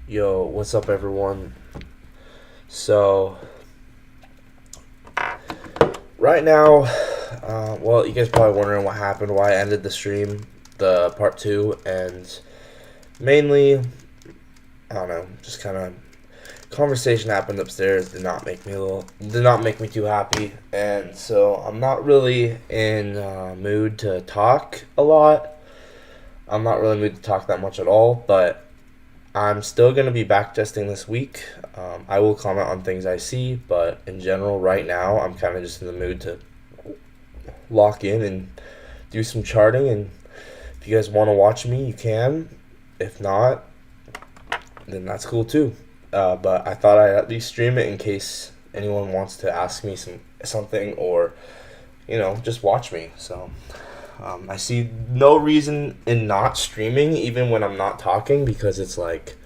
Yo, what's up, everyone? So, right now, well, you guys probably wondering what happened, why I ended the stream, the part two, and mainly, I don't know, just kind of conversation happened upstairs. Did not make me too happy, and so I'm not really in mood to talk a lot. I'm not really in mood to talk that much at all, but I'm still going to be backtesting this week. I will comment on things I see, but in general, right now, I'm kind of just in the mood to lock in and do some charting. And if you guys want to watch me, you can. If not, then that's cool too. But I thought I'd at least stream it in case anyone wants to ask me something or just watch me. So I see no reason in not streaming even when I'm not talking, because it's like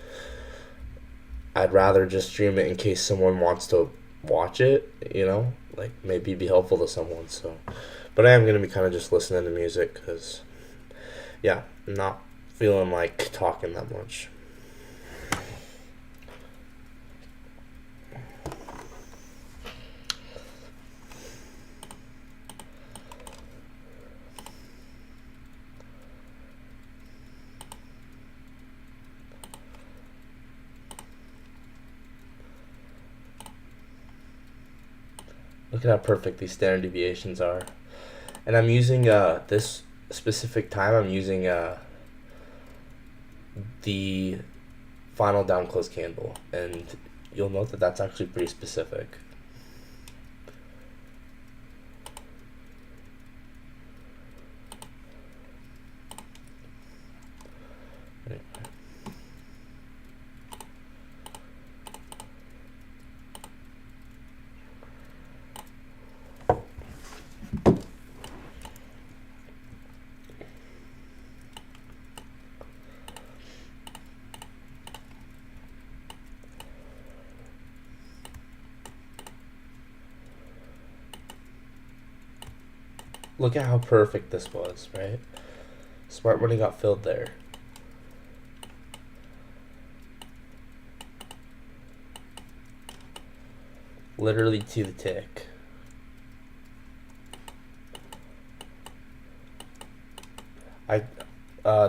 I'd rather just stream it in case someone wants to watch it, like maybe be helpful to someone. So, but I am going to be kind of just listening to music because, yeah, I'm not feeling like talking that much. Look at how perfect these standard deviations are. And I'm using this specific time, I'm using the final down close candle. And you'll note that that's actually pretty specific. Look at how perfect this was, right? Smart money got filled there. Literally to the tick.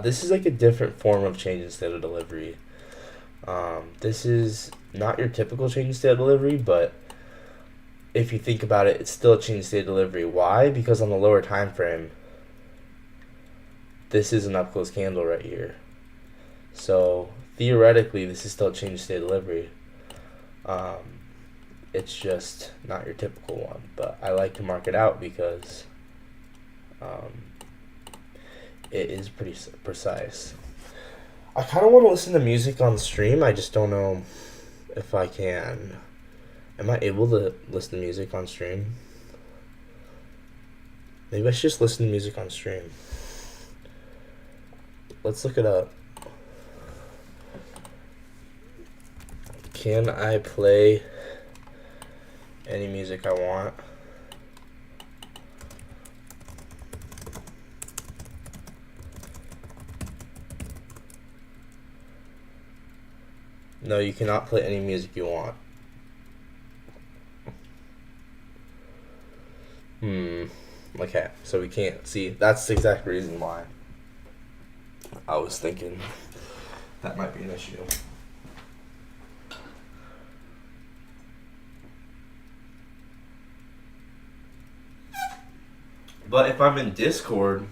This is like a different form of change in state of delivery. This is not your typical change in state of delivery, but if you think about it, it's still a change in state of delivery. Why? Because on the lower time frame, this is an up close candle right here. So theoretically, this is still a change in state of delivery. It's just not your typical one, but I like to mark it out because it is pretty precise. I kind of want to listen to music on stream. I just don't know if I can. Am I able to listen to music on stream? Maybe I should just listen to music on stream. Let's look it up. Can I play any music I want? No, you cannot play any music you want. Okay, so we can't see. That's the exact reason why I was thinking that might be an issue. But if I'm in Discord,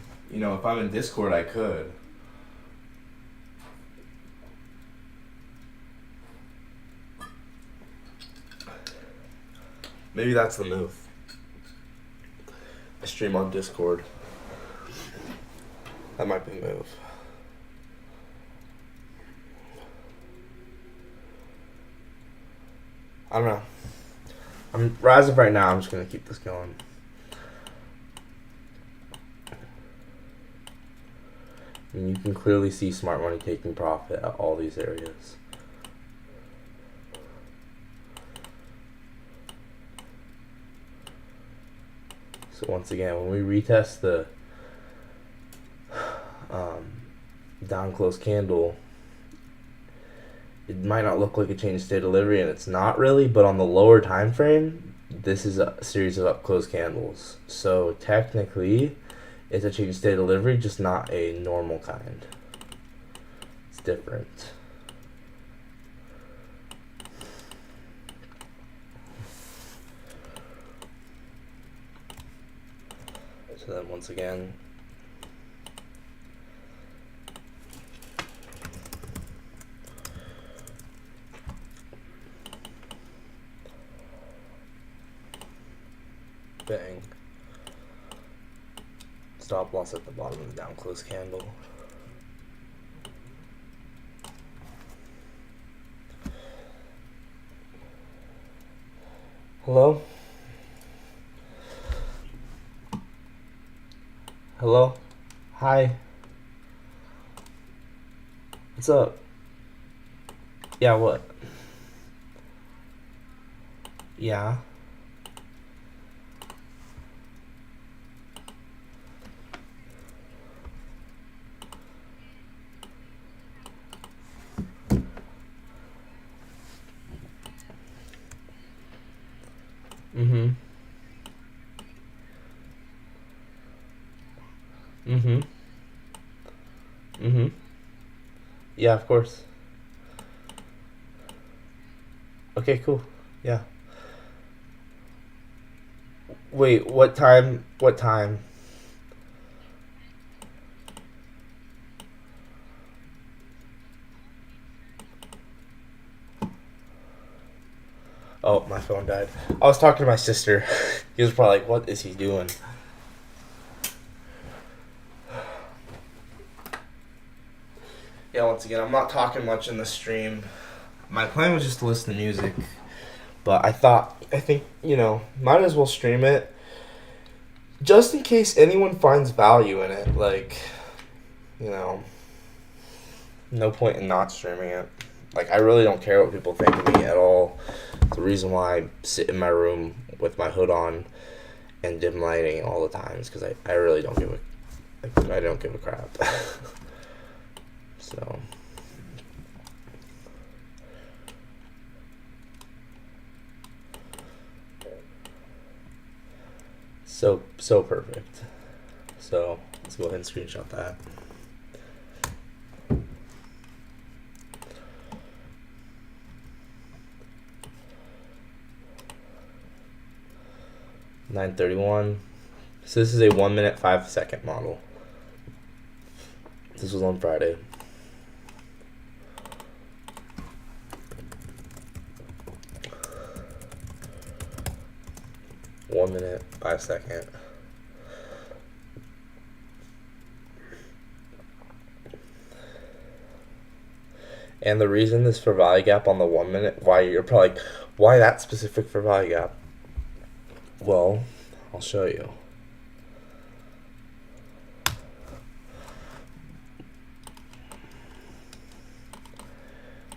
I could. Maybe that's the move. I stream on Discord. That might be the move. I don't know. As of right now, I'm just gonna keep this going. And you can clearly see smart money taking profit at all these areas. So once again, when we retest the down close candle, it might not look like a change state delivery, and it's not really, but on the lower time frame, this is a series of up close candles. So technically, it's a change state delivery, just not a normal kind. It's different. So then once again, bang. Stop loss at the bottom of the down close candle. Hello? Hello? Hi. What's up? Yeah, what? Yeah. Mm-hmm. Mm-hmm. Mm-hmm. Yeah, of course. Okay, cool. Yeah. Wait, what time? What time? Oh, my phone died. I was talking to my sister. He was probably like, what is he doing? Yeah, once again, I'm not talking much in the stream. My plan was just to listen to music. But I think, might as well stream it. Just in case anyone finds value in it. Like, no point in not streaming it. Like, I really don't care what people think of me at all. It's the reason why I sit in my room with my hood on and dim lighting all the time is because I really don't give I don't give a crap. So perfect. So let's go ahead and screenshot that. $9.31. So this is a 1 minute 5 second model. This was on Friday. One minute, 5 second. And the reason this for value gap on the 1 minute, why you're probably like, why that specific for value gap? Well, I'll show you.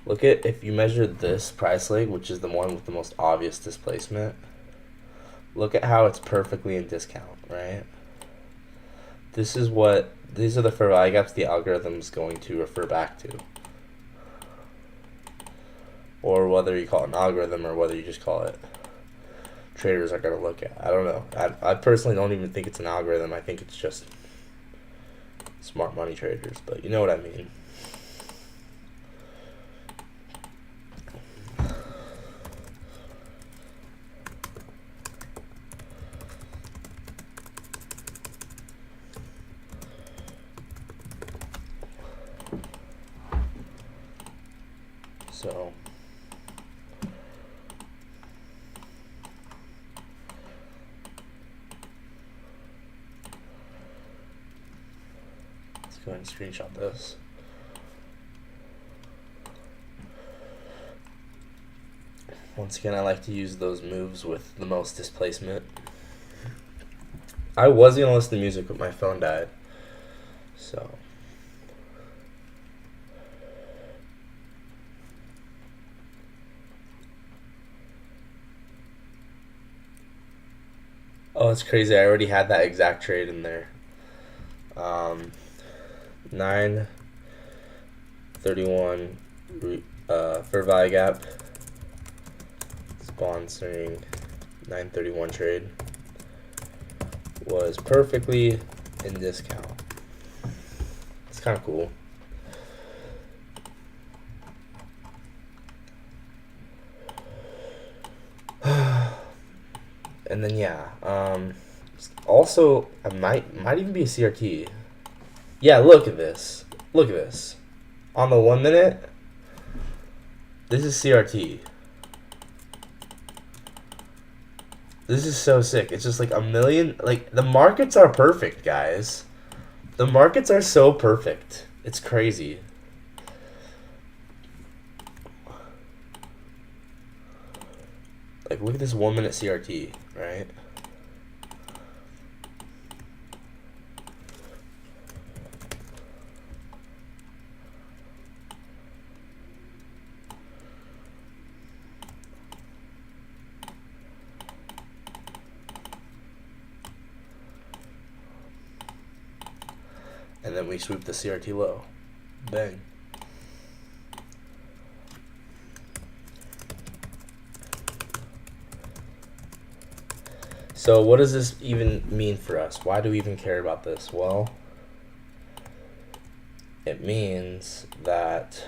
Look at, if you measure this price leg, which is the one with the most obvious displacement, look at how it's perfectly in discount, right? These are the fair value gaps the algorithm's going to refer back to. Or whether you call it an algorithm or whether you just call it traders are going to look at. I don't know. I personally don't even think it's an algorithm. I think it's just smart money traders, but you know what I mean. So let's go ahead and screenshot this. Once again, I like to use those moves with the most displacement. I was going to listen to music, but my phone died. So oh, it's crazy. I already had that exact trade in there. 9:31 for value gap sponsoring 931 trade was perfectly in discount. It's kind of cool. And then yeah, also I might even be a CRT. Yeah, look at this. Look at this. On the 1 minute, this is CRT. This is so sick. It's just like a million. Like, the markets are perfect, guys. The markets are so perfect. It's crazy. Like, look at this 1 minute CRT, right? And then we sweep the CRT low. Bang. So what does this even mean for us? Why do we even care about this? Well, it means that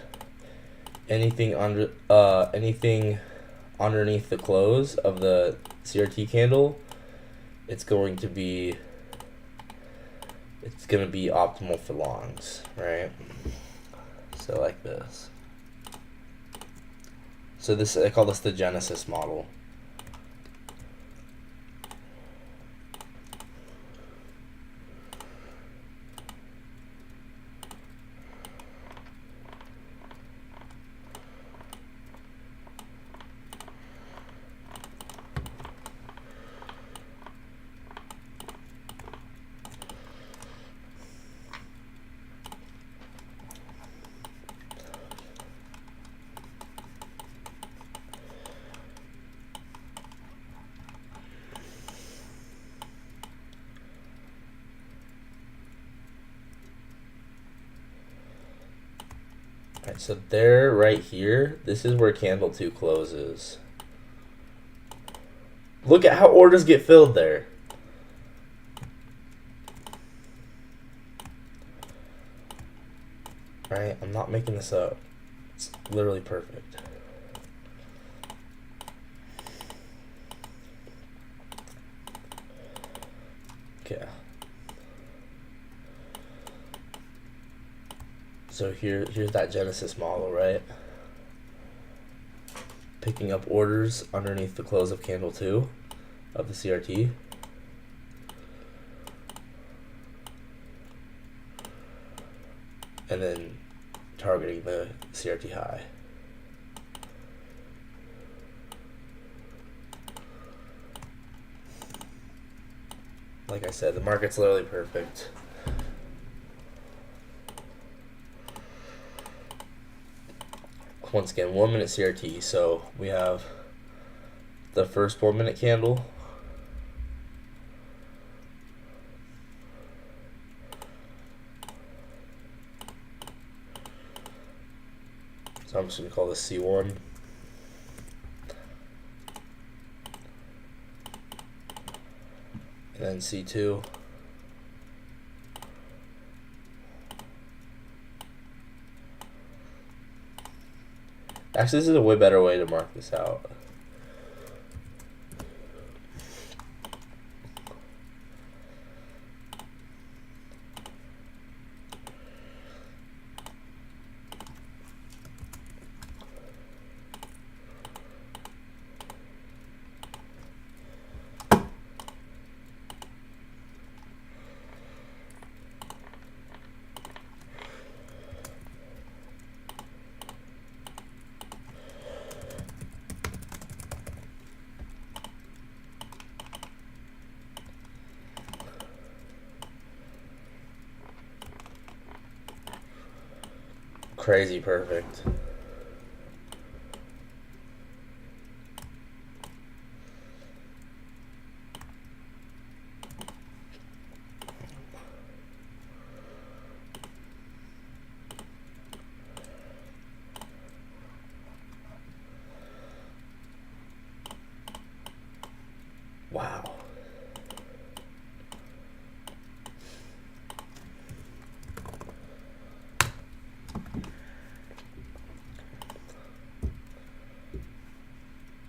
anything underneath the close of the CRT candle, it's going to be optimal for longs, right? So like this. So this, I call this the Genesis model. Alright, so there, right here, this is where candle 2 closes. Look at how orders get filled there. Right? I'm not making this up. It's literally perfect. Okay. So here's that Genesis model, right? Picking up orders underneath the close of candle 2 of the CRT. And then targeting the CRT high. Like I said, the market's literally perfect. Once again, 1 minute CRT. So we have the first 4 minute candle. So I'm just going to call this C1. And then C2. Actually, this is a way better way to mark this out. Crazy perfect. Wow.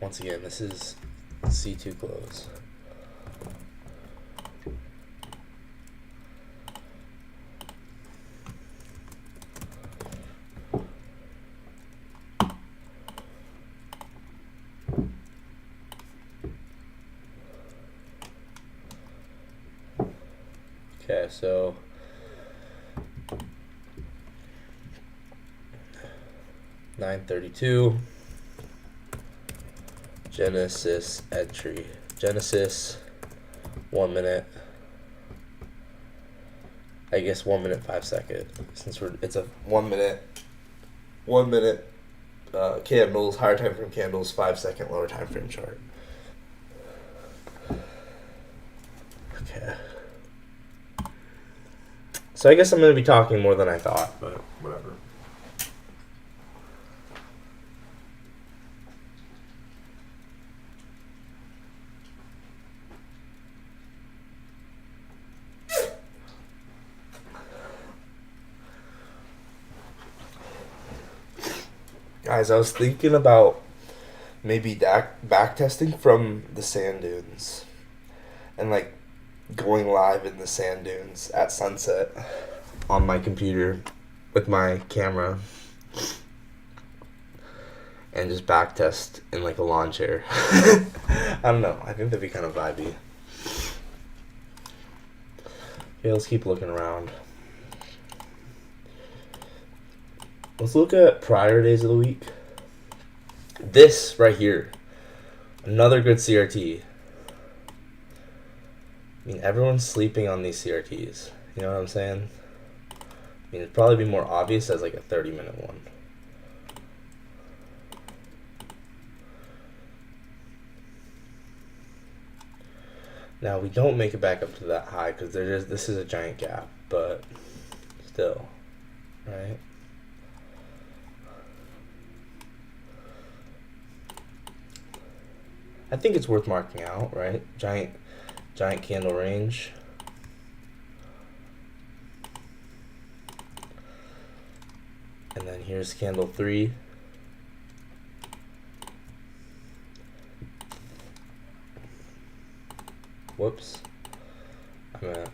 Once again, this is C2 close. Okay, so $9.32. Genesis entry. Genesis 1 minute. I guess 1 minute 5 second. Since it's a 1 minute candles, higher time frame candles, 5 second lower time frame chart. Okay. So I guess I'm going to be talking more than I thought, but whatever. Guys, I was thinking about maybe back testing from the sand dunes and like going live in the sand dunes at sunset on my computer with my camera and just back test in like a lawn chair. I don't know. I think that'd be kind of vibey. Okay, let's keep looking around. Let's look at prior days of the week. This right here, another good CRT. I mean, everyone's sleeping on these CRTs. You know what I'm saying? I mean, it'd probably be more obvious as like a 30-minute one. Now, we don't make it back up to that high because this is a giant gap, but still, right? I think it's worth marking out, right? Giant candle range. And then here's candle 3. Whoops. I'm at.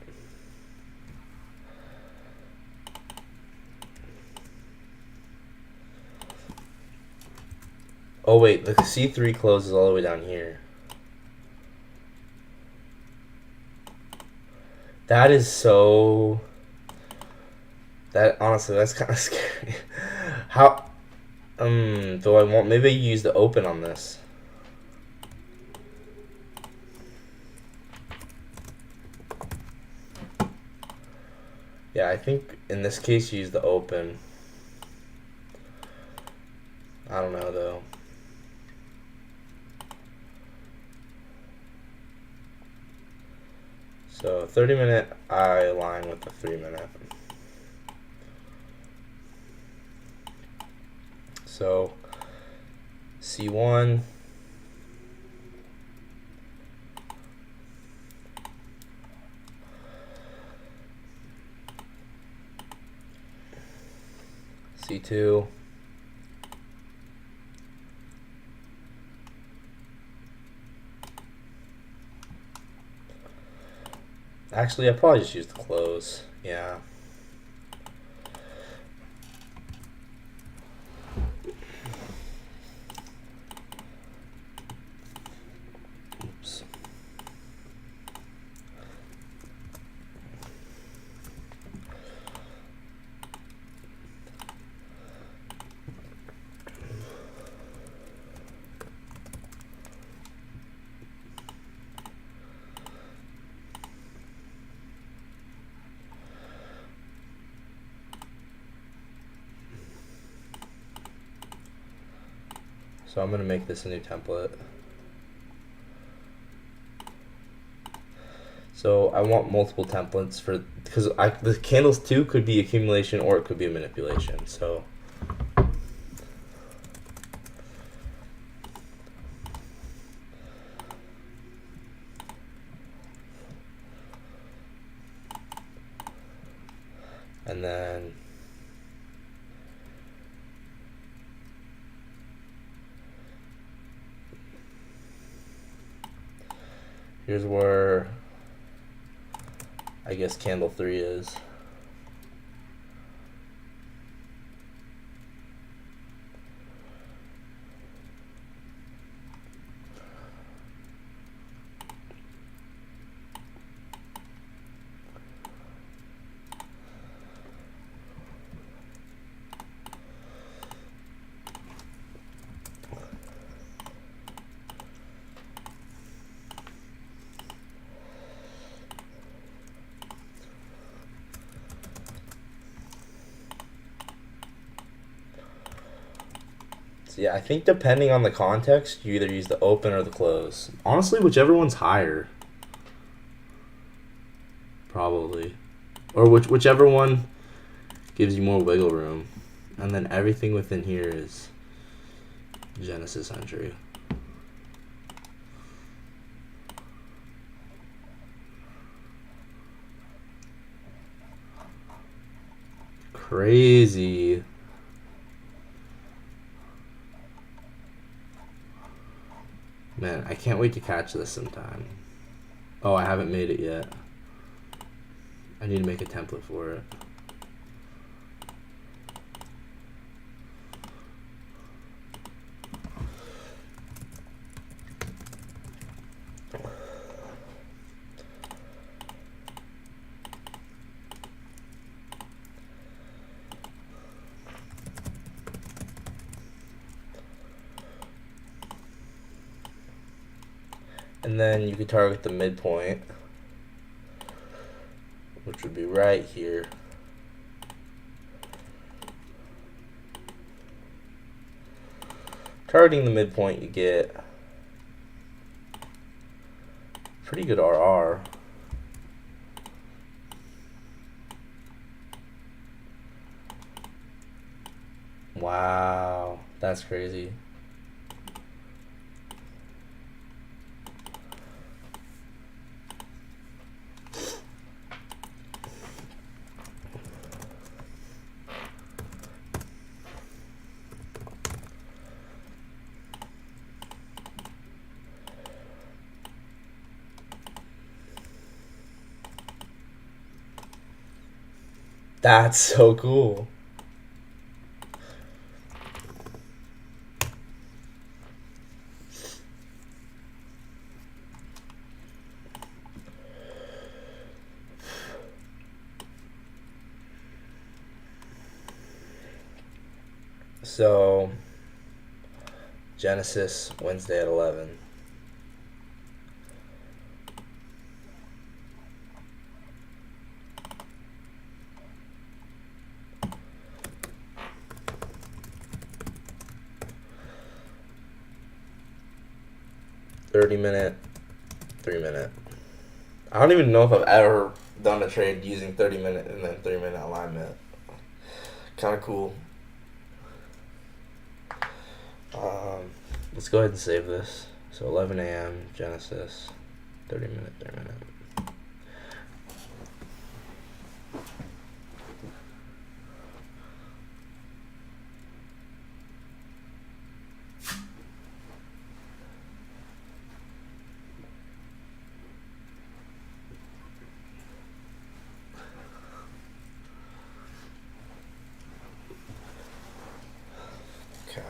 Oh wait, the C3 closes all the way down here. That is so... honestly, that's kind of scary. How... do I want... Maybe I use the open on this. Yeah, I think in this case use the open. I don't know though. So 30-minute, I align with the 3-minute. So C1. C2. Actually, I probably just use the close. Yeah. Oops. So I'm going to make this a new template. So I want multiple templates because the candles too could be accumulation or it could be a manipulation. So And then here's where I guess candle 3 is. So yeah, I think depending on the context, you either use the open or the close. Honestly, whichever one's higher. Probably. Or whichever one gives you more wiggle room. And then everything within here is Genesis entry. Crazy. Man, I can't wait to catch this sometime. Oh, I haven't made it yet. I need to make a template for it. And then you could target the midpoint, which would be right here. Targeting the midpoint, you get pretty good RR. Wow, that's crazy. That's so cool. So, Genesis, Wednesday at 11. $30-minute, 3-minute. I don't even know if I've ever done a trade using 30-minute and then 3-minute alignment. Kind of cool. Let's go ahead and save this. So 11 a.m. Genesis, 30-minute, 3-minute. Okay.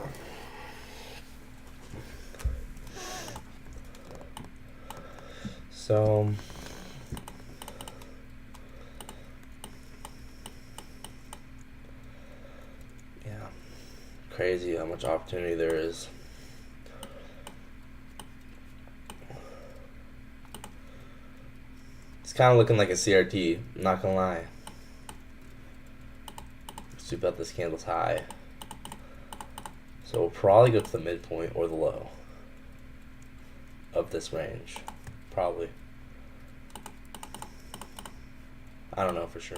So yeah, crazy how much opportunity there is. It's kind of looking like a CRT, I'm not gonna lie. Let's see about this candle's high. So we'll probably go to the midpoint or the low of this range. Probably. I don't know for sure.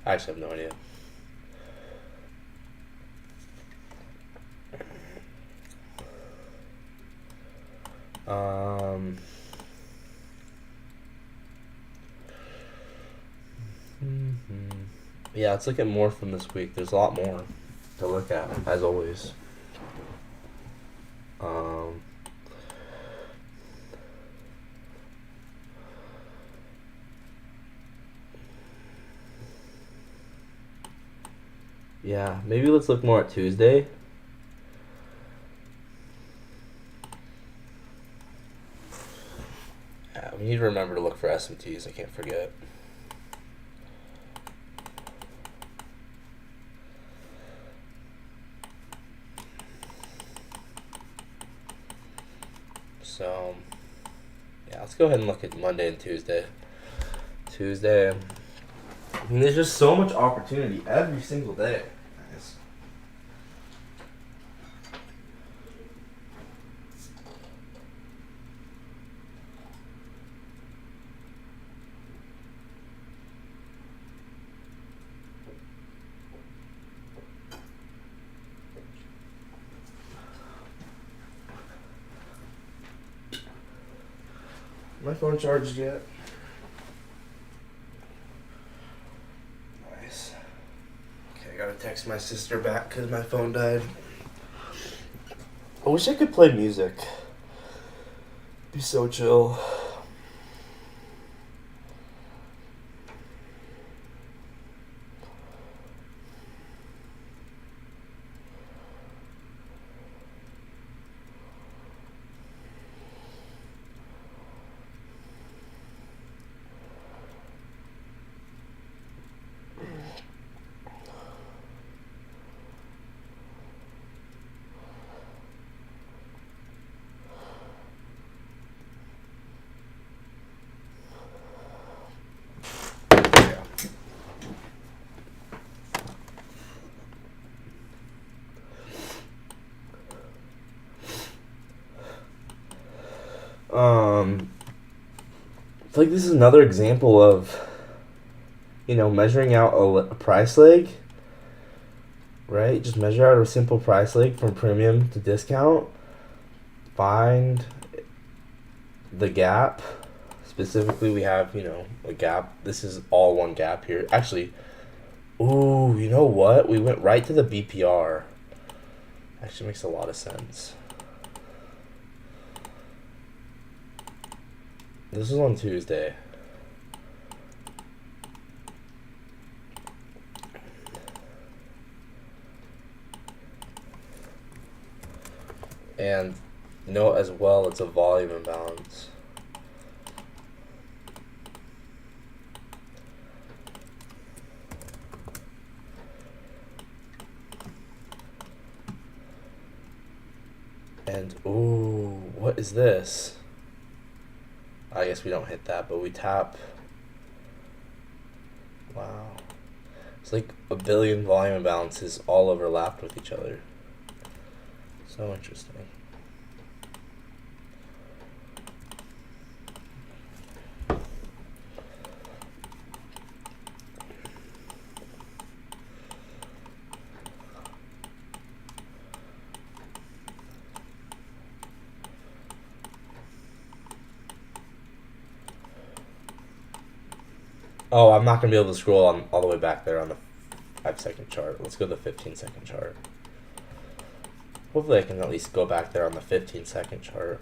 I actually have no idea. Yeah, let's look at more from this week. There's a lot more to look at, as always. Um, yeah, maybe let's look more at Tuesday. Yeah, we need to remember to look for SMTs. I can't forget. So, yeah, let's go ahead and look at Monday and Tuesday. Tuesday. I mean, there's just so much opportunity every single day. Nice. My phone charged yet? Nice. Okay, I gotta text my sister back because my phone died. I wish I could play music. Be so chill. I feel like this is another example of, measuring out a price leg, right? Just measure out a simple price leg from premium to discount. Find the gap. Specifically, we have, a gap. This is all one gap here. Actually, ooh, you know what? We went right to the BPR. Actually makes a lot of sense. This is on Tuesday. And as well, it's a volume imbalance. And, ooh, what is this? I guess we don't hit that, but we tap. Wow. It's like a billion volume imbalances all overlapped with each other. So interesting. Oh, I'm not going to be able to scroll all the way back there on the 5-second chart. Let's go to the 15-second chart. Hopefully I can at least go back there on the 15-second chart.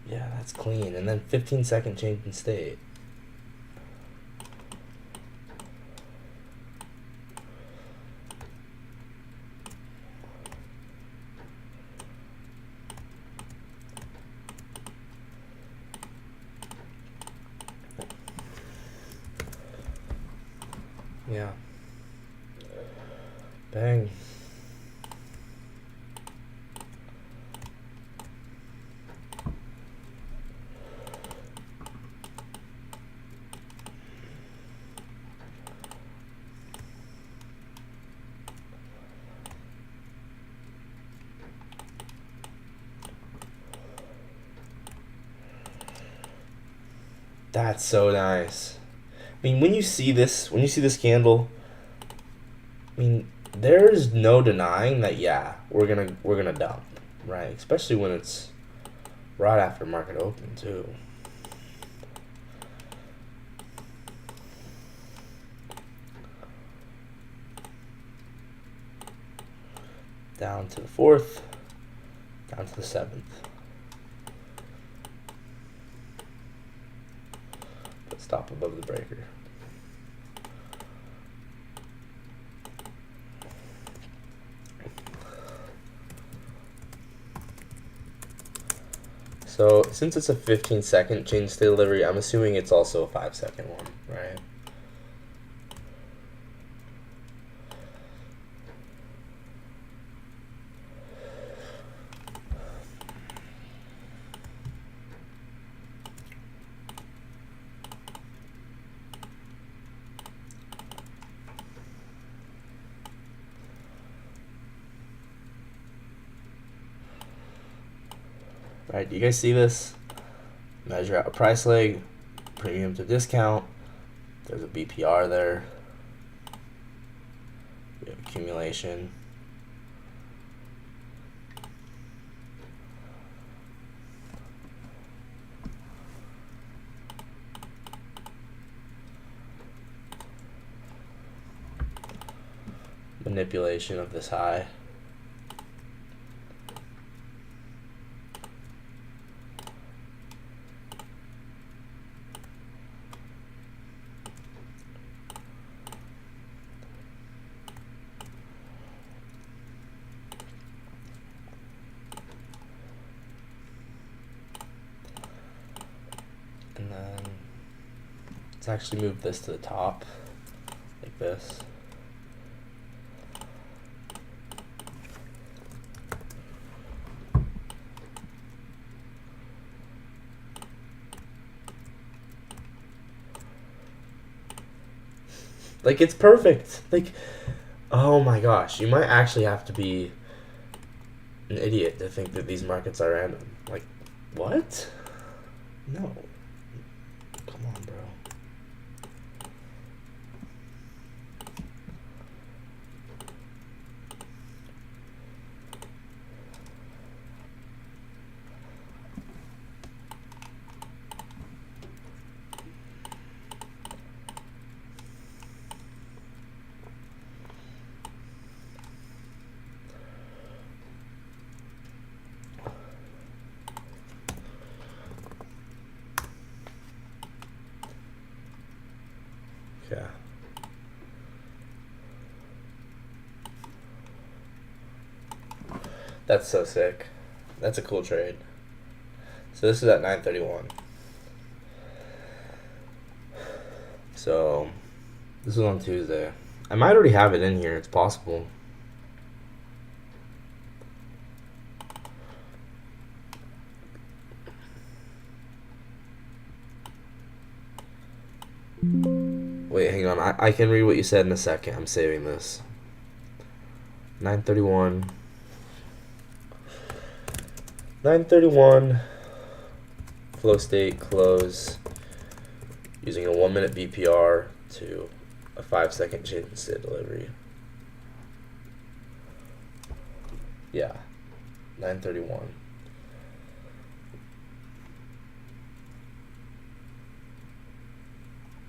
Yeah, that's clean. And then 15-second change in state. Yeah. Bang. That's so nice. I mean, when you see this candle, I mean, there's no denying that. Yeah, we're gonna dump, right? Especially when it's Right after market open, too. Down to the 4th. Down to the 7th. But stop above the breaker. So since it's a 15-second change state delivery, I'm assuming it's also a 5-second one, right? Right, do you guys see this? Measure out a price leg, premium to discount. There's a BPR there. We have accumulation. Manipulation of this high. And then let's actually move this to the top, like this. Like, it's perfect. Like, oh my gosh, you might actually have to be an idiot to think that these markets are random. Like, what? No. Come on, bro. Yeah. That's so sick. That's a cool trade. So this is at 9:31. So this is on Tuesday. I might already have it in here. It's possible. Wait, hang on. I can read what you said in a second. I'm saving this. 9:31. 9:31. Flow state close. Using a 1-minute BPR to a 5-second change in state delivery. Yeah. 9:31.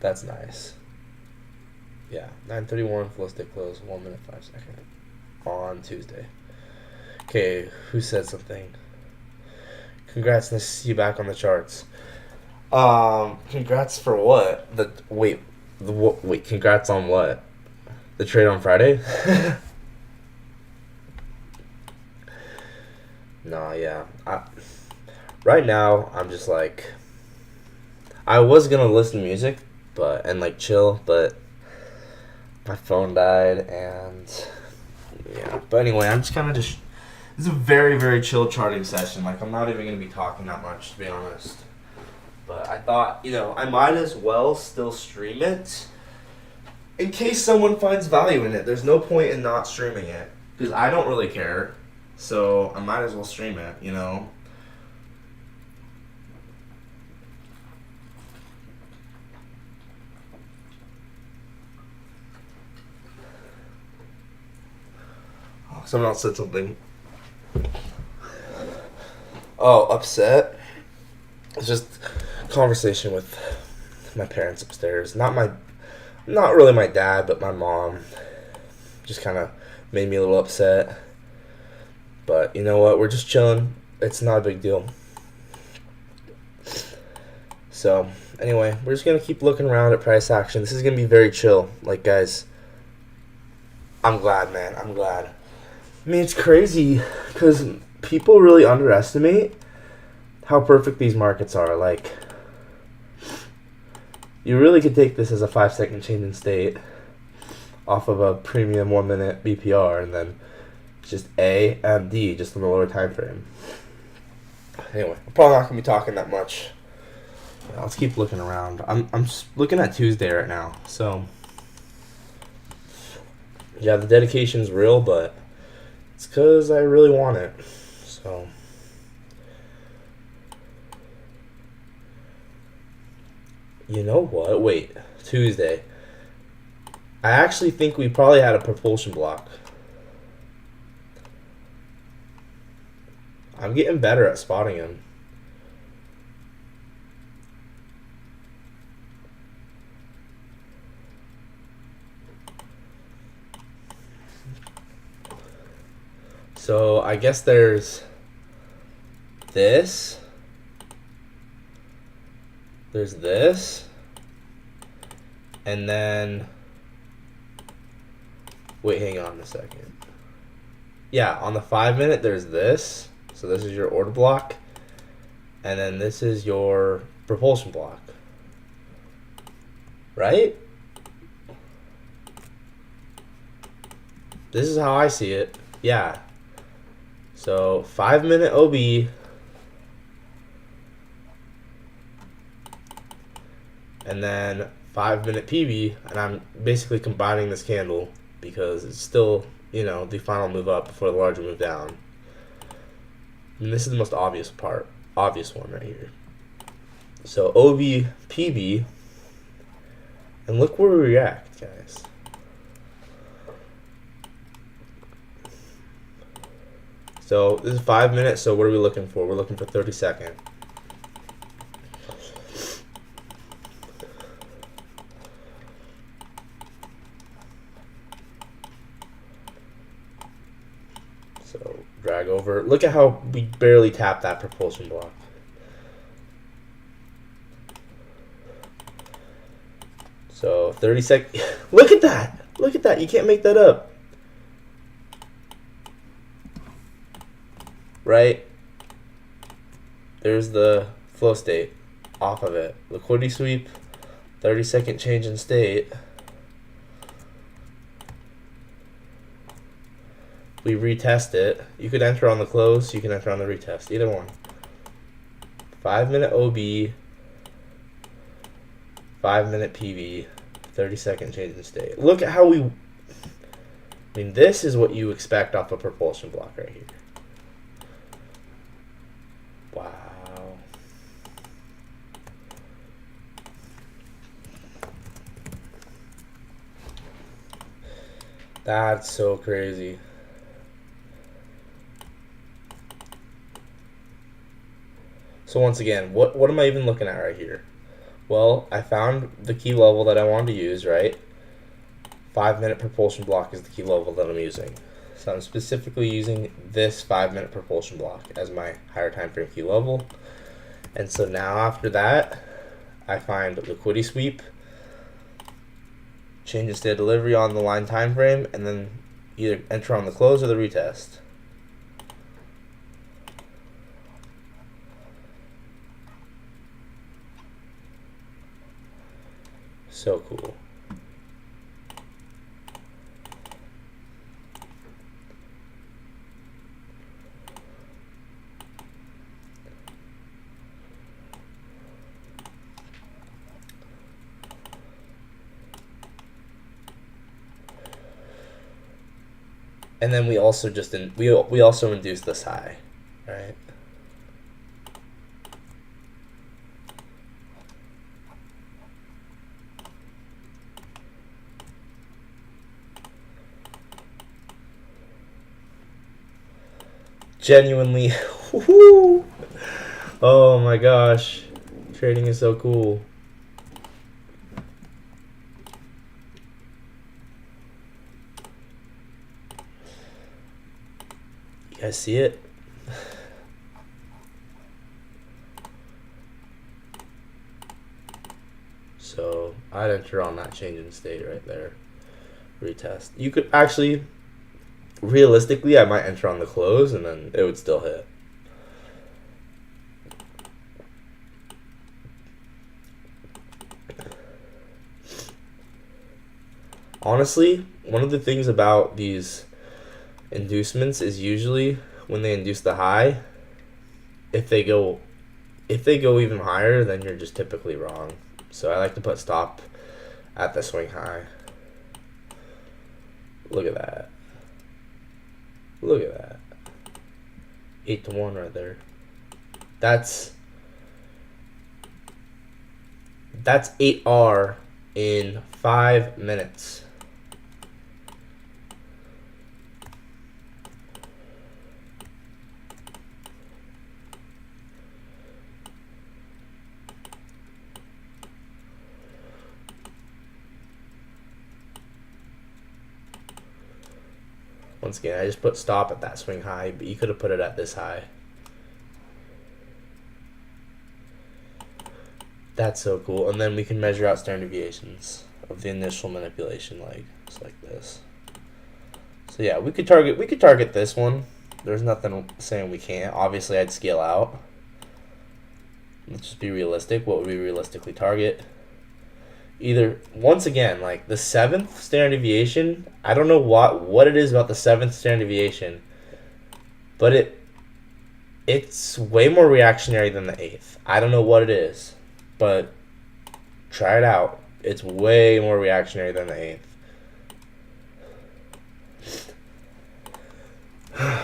That's nice. Yeah, 9:31 flow state close, 1 minute 5 second on Tuesday. Okay, who said something? Congrats, nice to see you back on the charts. Congrats for what? Wait, congrats on what? The trade on Friday? Nah, yeah. Right now, I'm just like, I was gonna listen to music, and like chill, but my phone died, and yeah. But anyway, I'm just kind of just. This is a very, very chill charting session. Like, I'm not even gonna be talking that much, to be honest. But I thought, I might as well still stream it in case someone finds value in it. There's no point in not streaming it because I don't really care. So I might as well stream it, Someone else said something. Oh, upset? It's just conversation with my parents upstairs. Not really my dad, but my mom. Just kind of made me a little upset. But you know what? We're just chilling. It's not a big deal. So anyway, we're just gonna keep looking around at price action. This is gonna be very chill. Like, guys, I'm glad, man. I'm glad. I mean, it's crazy because people really underestimate how perfect these markets are. Like, you really could take this as a 5-second change in state off of a premium 1 minute BPR, and then just A, M, D, just in the lower time frame. Anyway, I'm probably not gonna be talking that much. Let's keep looking around. I'm just looking at Tuesday right now. So yeah, the dedication's real, but it's because I really want it. So you know what? Wait, Tuesday. I actually think we probably had a propulsion block. I'm getting better at spotting him. So I guess there's this. There's this. And then... Wait, hang on a second. Yeah, on the 5 minute, there's this. So this is your order block. And then this is your propulsion block. Right? This is how I see it. Yeah. So 5 minute OB. And then 5 minute PB. And I'm basically combining this candle because it's still, the final move up before the larger move down. And this is the most obvious one right here. So OB, PB, and look where we react, guys. So this is 5 minutes, so what are we looking for? We're looking for 30-second. So drag over. Look at how we barely tapped that propulsion block. So 30 seconds. Look at that. Look at that. You can't make that up. Right? There's the flow state off of it. Liquidity sweep, 30-second change in state. We retest it. You could enter on the close, you can enter on the retest. Either one. 5-minute OB, 5-minute PV, 30-second change in state. Look at how this is what you expect off a propulsion block right here. Wow. That's so crazy. So once again, what am I even looking at right here? Well, I found the key level that I wanted to use, right? 5-minute propulsion block is the key level that I'm using. So I'm specifically using this 5-minute propulsion block as my higher time frame key level. And so now after that, I find liquidity sweep, change in state of delivery on the line time frame, and then either enter on the close or the retest. So cool. And then we also we also induce this high, right? Genuinely, oh my gosh. Trading is so cool. You guys see it? So I'd enter on that change in state right there. Retest. You could actually, realistically, I might enter on the close and then it would still hit. Honestly, one of the things about these inducements is usually when they induce the high, if they go even higher, then you're just typically wrong. So I like to put stop at the swing high. Look at that. Look at that. 8-1 right there. That's 8R in 5 minutes. Once again, I just put stop at that swing high, but you could have put it at this high. That's so cool. And then we can measure out standard deviations of the initial manipulation leg, just like this. So yeah, we could target this one. There's nothing saying we can't. Obviously, I'd scale out. Let's just be realistic. What would we realistically target? Either, once again, like the 7th standard deviation, I don't know what it is about the 7th standard deviation, but it's way more reactionary than the 8th. I don't know what it is, but try it out. It's way more reactionary than the 8th.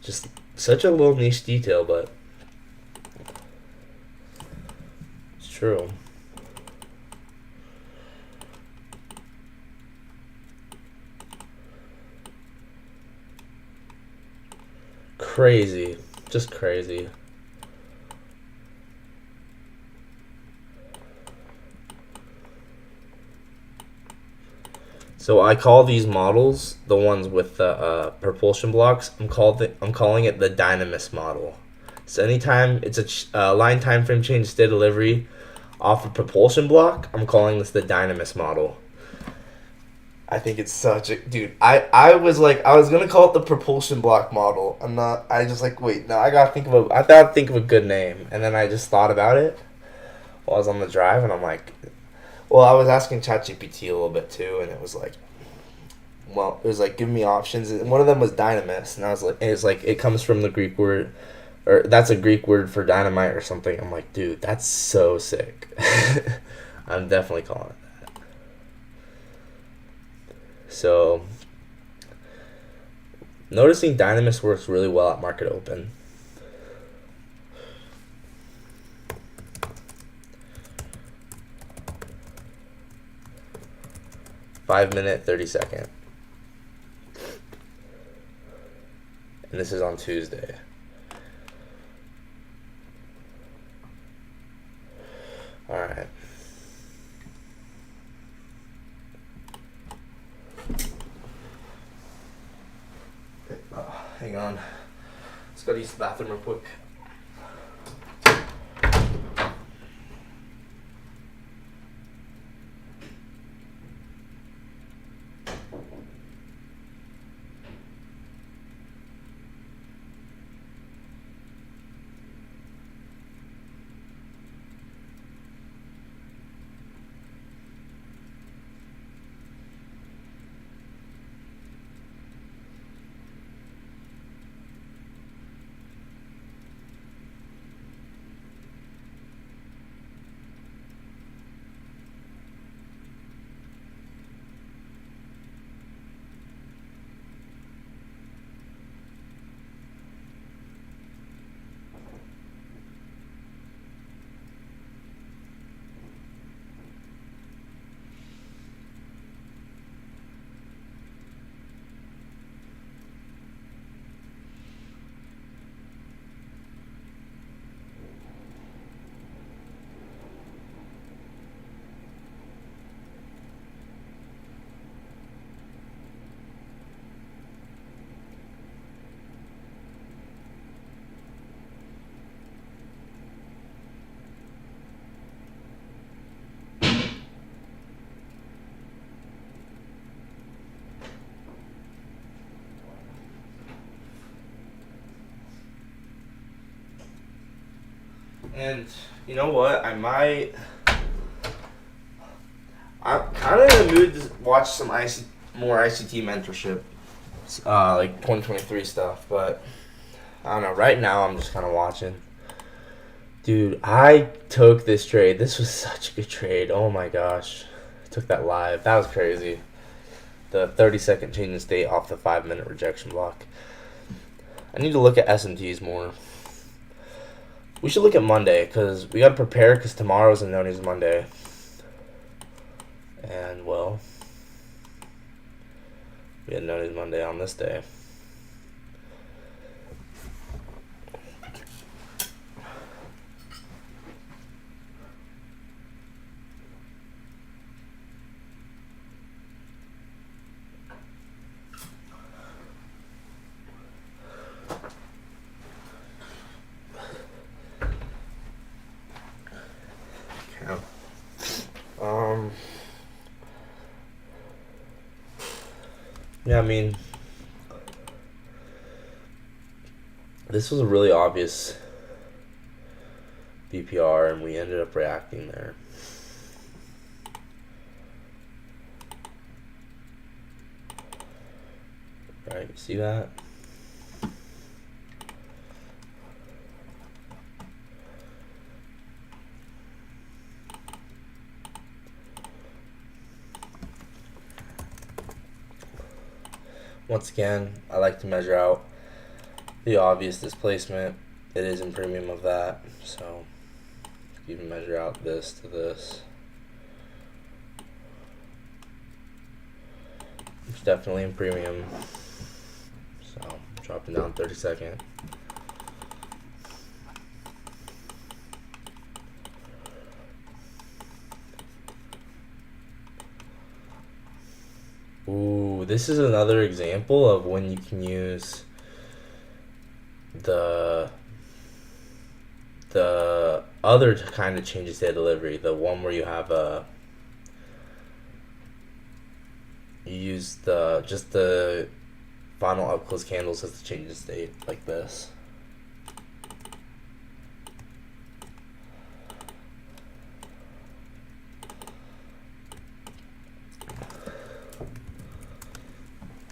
Just such a little niche detail, but it's true. Crazy. Just crazy. So I call these models, the ones with the propulsion blocks, I'm calling it the dynamis model. So anytime it's a line time frame change state delivery off a propulsion block, I'm calling this the dynamis model. I think it's such a dude. I was gonna call it the propulsion block model. I just like wait, no, I gotta think of a good name, and then I just thought about it while I was on the drive, and I'm like, well, I was asking ChatGPT a little bit too, and it was like giving me options, and one of them was dynamis, and I was like, it comes from the Greek word, or that's a Greek word for dynamite or something. I'm like, dude, that's so sick. I'm definitely calling it that. So, noticing dynamis works really well at market open. $5-minute, 30-second. And this is on Tuesday. Alright. Hang on. Let's go to use the bathroom real quick. And you know what? I'm kind of in the mood to watch some more ICT mentorship, like 2023 stuff. But I don't know. Right now, I'm just kind of watching. Dude, I took this trade. This was such a good trade. Oh my gosh. I took that live. That was crazy. The 30-second change in state off the 5-minute rejection block. I need to look at S&Ts more. We should look at Monday because we got to prepare because tomorrow's a known as Monday. And, well, we had known as Monday on this day. Yeah, I mean, this was a really obvious BPR, and we ended up reacting there. Right, you see that? Once again, I like to measure out the obvious displacement. It is in premium of that, so you can measure out this to this. It's definitely in premium. So dropping down 30-second. Ooh, this is another example of when you can use the other kind of change of state delivery, the one where you have you use just the final up close candles as the change of state, like this.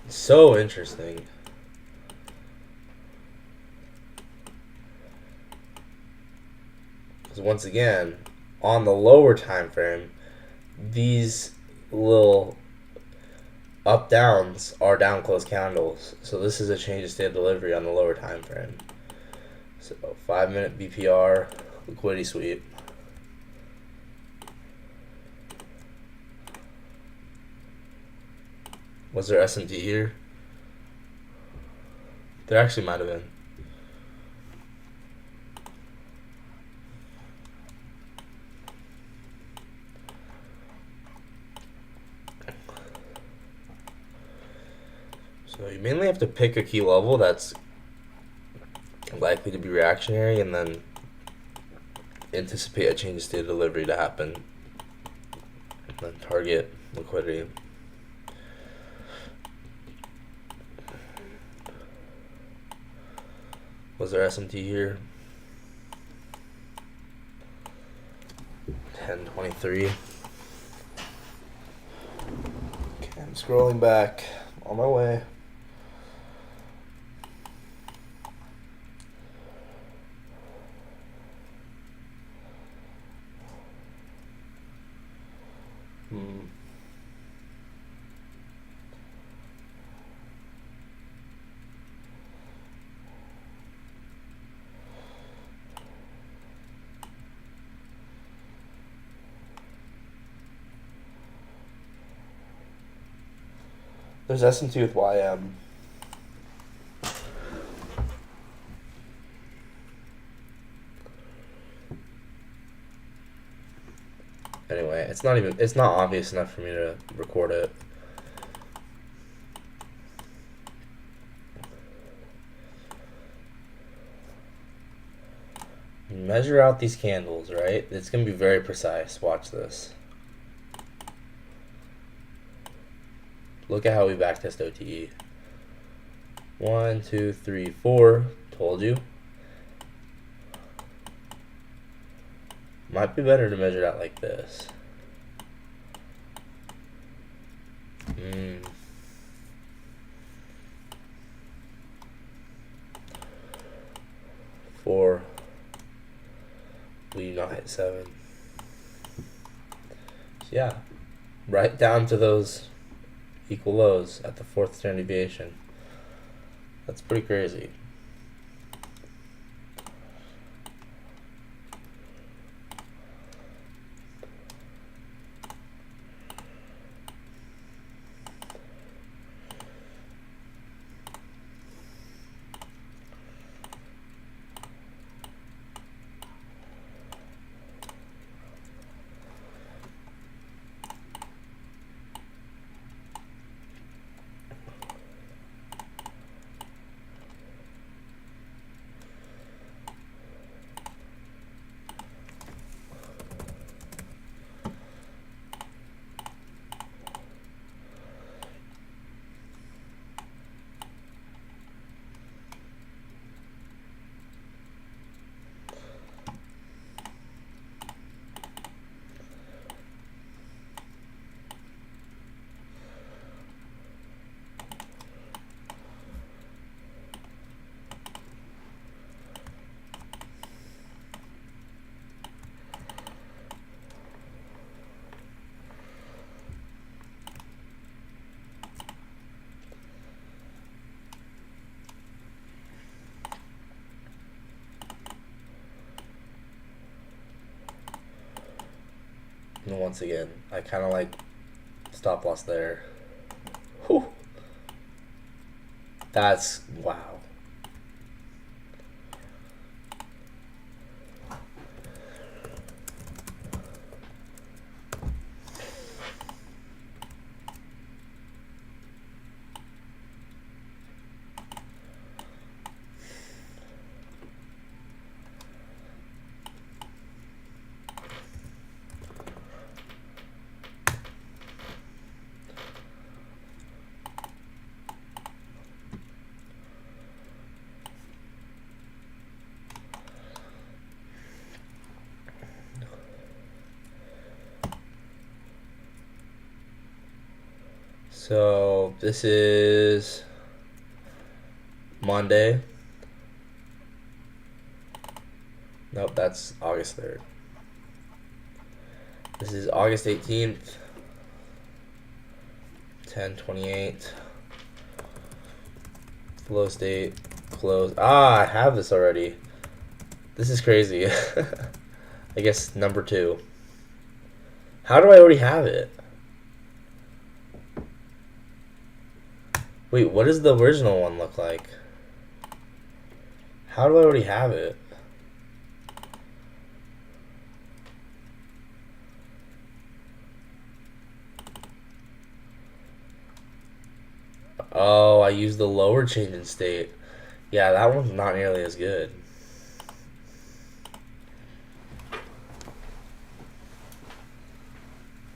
So interesting. Because once again, on the lower time frame, these little up downs are down close candles. So this is a change of state of delivery on the lower time frame. So 5-minute BPR liquidity sweep. Was there S&T here? There actually might have been. So you mainly have to pick a key level that's likely to be reactionary and then anticipate a change of state of delivery to happen. And then target liquidity. Was there S&T here? 10:23. Okay, I'm scrolling back. On my way. There's S&T with YM. Anyway, it's not obvious enough for me to record it. Measure out these candles, right? It's going to be very precise. Watch this. Look at how we backtest OTE. 1, 2, 3, 4. Told you. Might be better to measure it out like this. Four. We not hit 7. So yeah, right down to those equal lows at the 4th standard deviation. That's pretty crazy. And once again, I kind of like stop loss there. Whew. That's wow. So this is Monday. Nope, that's August 3rd. This is August 18th. 10:28. Flow state. Close. I have this already. This is crazy. I guess number 2. How do I already have it? Wait, what does the original one look like? How do I already have it? Oh, I used the lower change in state. Yeah, that one's not nearly as good.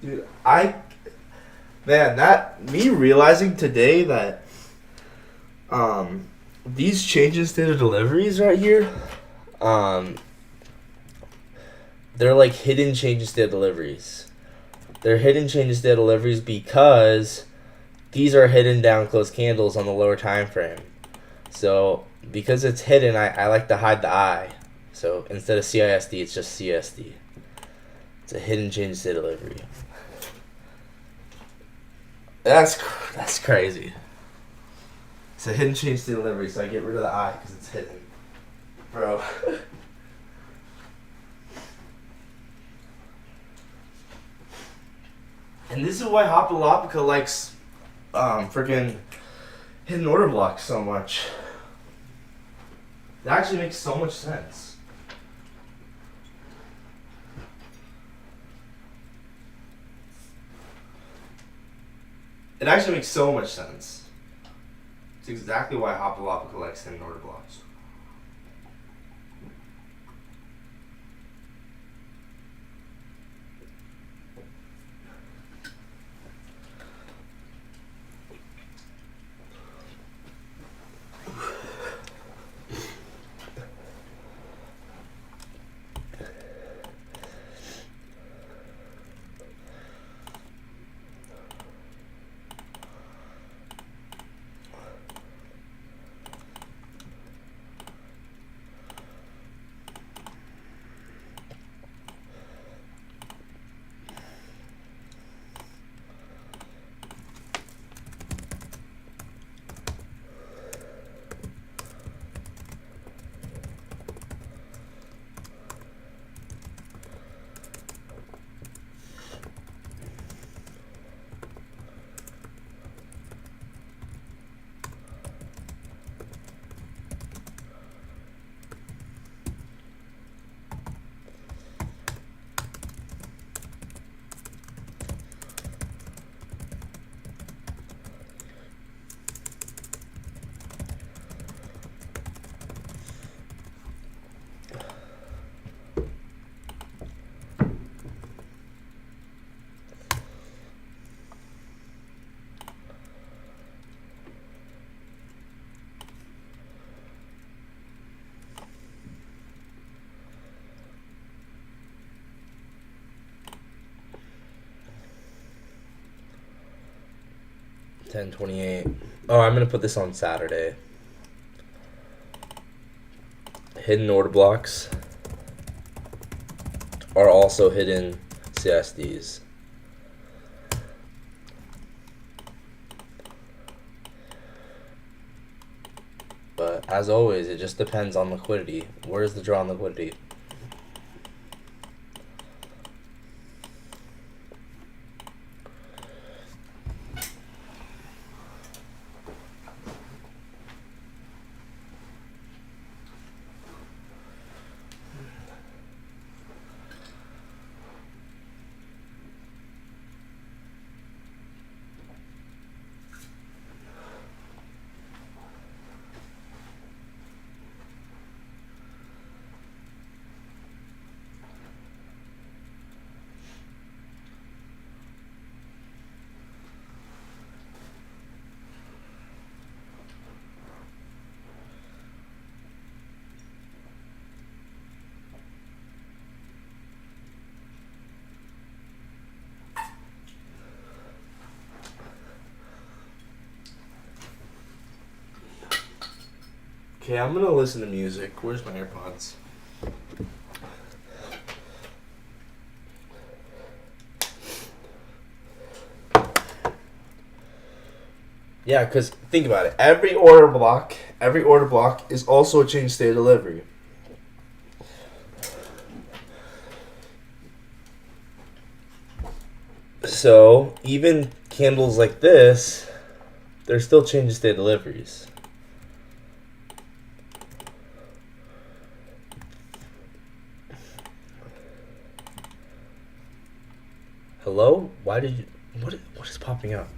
Dude, me realizing today that these changes to the deliveries right here, they're like hidden changes to the deliveries. They're hidden changes to the deliveries because these are hidden down close candles on the lower time frame. So because it's hidden, I like to hide the I. So instead of CISD, it's just CSD. It's a hidden change to delivery. That's crazy. It's a hidden change to delivery, so I get rid of the I because it's hidden. Bro. And this is why Hopalopica likes freaking hidden order blocks so much. It actually makes so much sense. It actually makes so much sense. It's exactly why Hopalopica likes hidden order blocks. 10:28. Oh, I'm gonna put this on Saturday. Hidden order blocks are also hidden CSDs. But as always, it just depends on liquidity. Where's the draw on liquidity? Okay, I'm gonna listen to music. Where's my AirPods? Yeah, because think about it. Every order block is also a change state of delivery. So even candles like this, they're still change state deliveries. Hello? Why did you... What is popping up?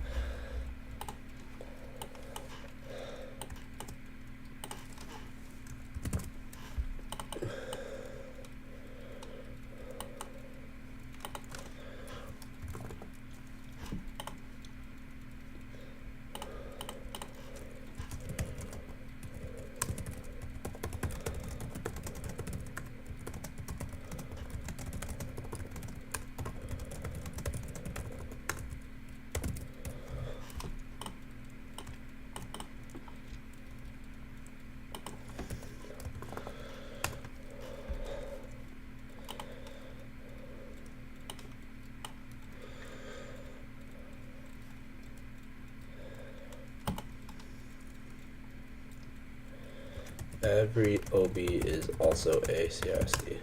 Every OB is also a CSD.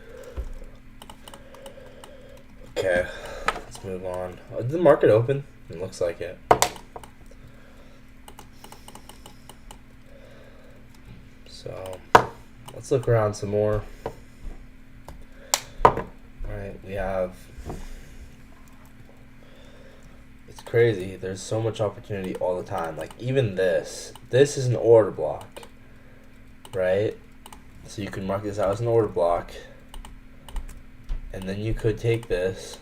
Okay, let's move on. Did the market open? It looks like it. So, let's look around some more. Alright, we have... It's crazy. There's so much opportunity all the time. Like, even this. This is an order block. Right? So you can mark this out as an order block. And then you could take this.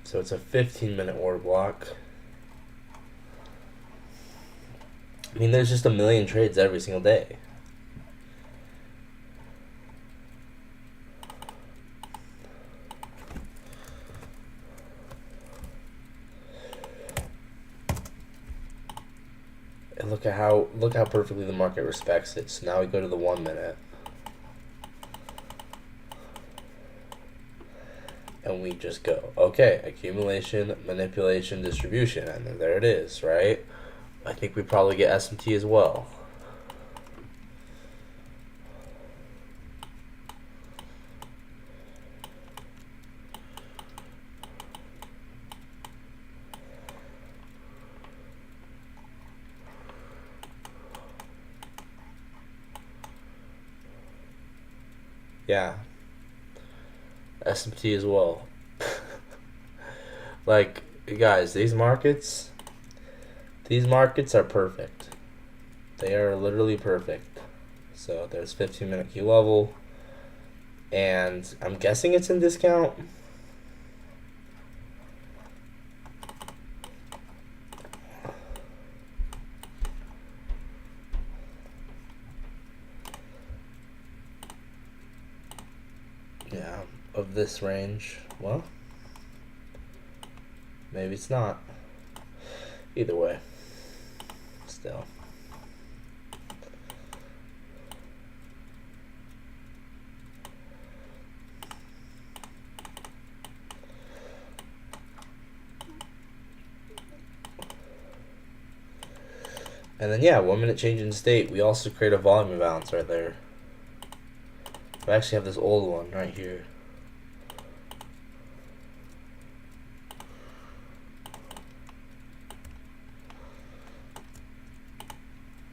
So it's a 15-minute order block. I mean, there's just a million trades every single day. And look how perfectly the market respects it. So now we go to the 1 minute. And we just go, okay, accumulation, manipulation, distribution, and then there it is, right? I think we probably get S&T as well. Yeah. S&T as well. Like, guys, these markets are perfect. They are literally perfect. So there's 15-minute Q level, and I'm guessing it's in discount. Yeah, of this range. Well, Maybe it's not. Either way. Still. And then, yeah, 1 minute change in state. We also create a volume imbalance right there. I actually have this old one right here.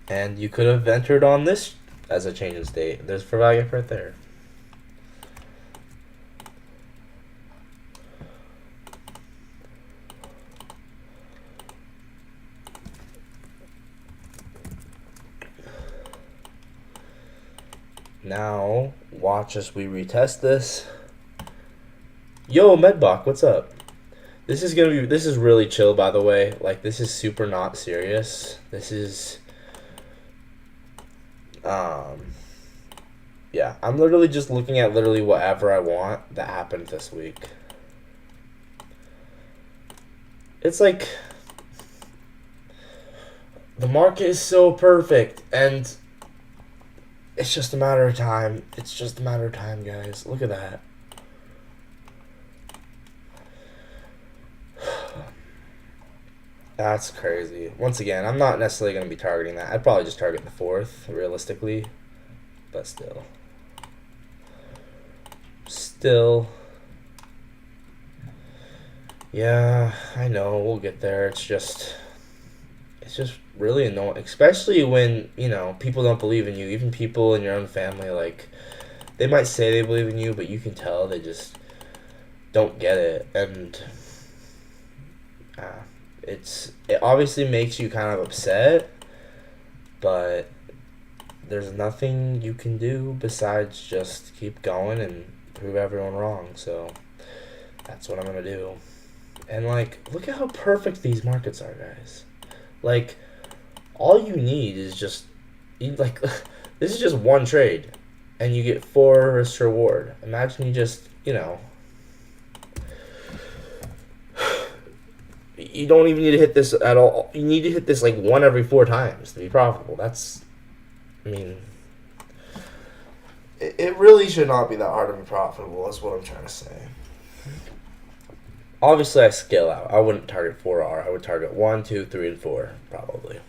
And you could have entered on this as a change in state. There's for value right there. Now, watch as we retest this. Yo, Medbach, what's up? This is really chill, by the way. Like, this is super not serious. This is, yeah, I'm literally just looking at literally whatever I want that happened this week. It's like, the market is so perfect, and it's just a matter of time. It's just a matter of time, guys. Look at that. That's crazy. Once again, I'm not necessarily going to be targeting that. I'd probably just target the 4th, realistically. But still. Yeah, I know. We'll get there. It's just really annoying. Especially when, people don't believe in you. Even people in your own family, like, they might say they believe in you, but you can tell they just don't get it. And it obviously makes you kind of upset, but there's nothing you can do besides just keep going and prove everyone wrong. So that's what I'm gonna do. And like, look at how perfect these markets are, guys. Like, all you need is just this is just one trade and you get 4 risk reward. Imagine you just, you don't even need to hit this at all. You need to hit this like 1 every 4 times to be profitable. It really should not be that hard to be profitable. That's what I'm trying to say. Obviously, I scale out. I wouldn't target 4R. I would target 1, 2, 3, and 4, probably.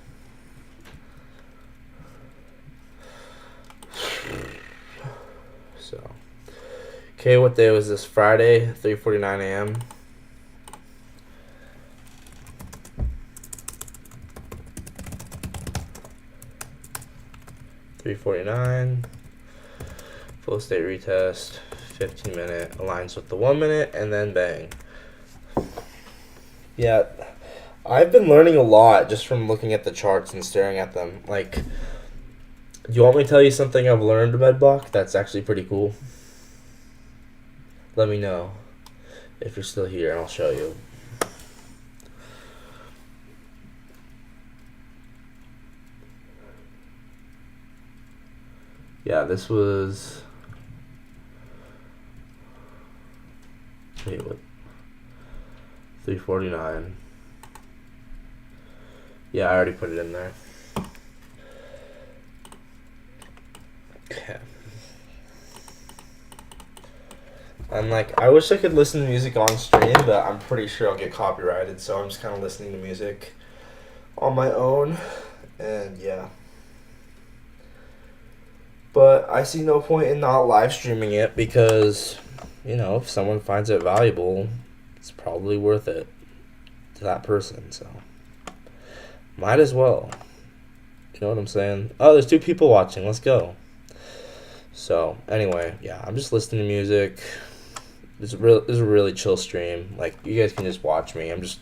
So, okay, what day was this? Friday, 3:49 a.m. $3.49. Full state retest. 15-minute aligns with the 1 minute, and then bang. Yeah, I've been learning a lot just from looking at the charts and staring at them. Like, do you want me to tell you something I've learned, Medblock, that's actually pretty cool? Let me know if you're still here, and I'll show you. Yeah, this was... Wait, what? 3:49. Yeah, I already put it in there. Okay. I'm like, I wish I could listen to music on stream, but I'm pretty sure I'll get copyrighted, so I'm just kind of listening to music on my own, and yeah. But I see no point in not live streaming it because, if someone finds it valuable, it's probably worth it to that person, so might as well. You know what I'm saying? Oh, there's 2 people watching. Let's go. So, anyway, yeah, I'm just listening to music. This is a really chill stream. Like, you guys can just watch me. I'm just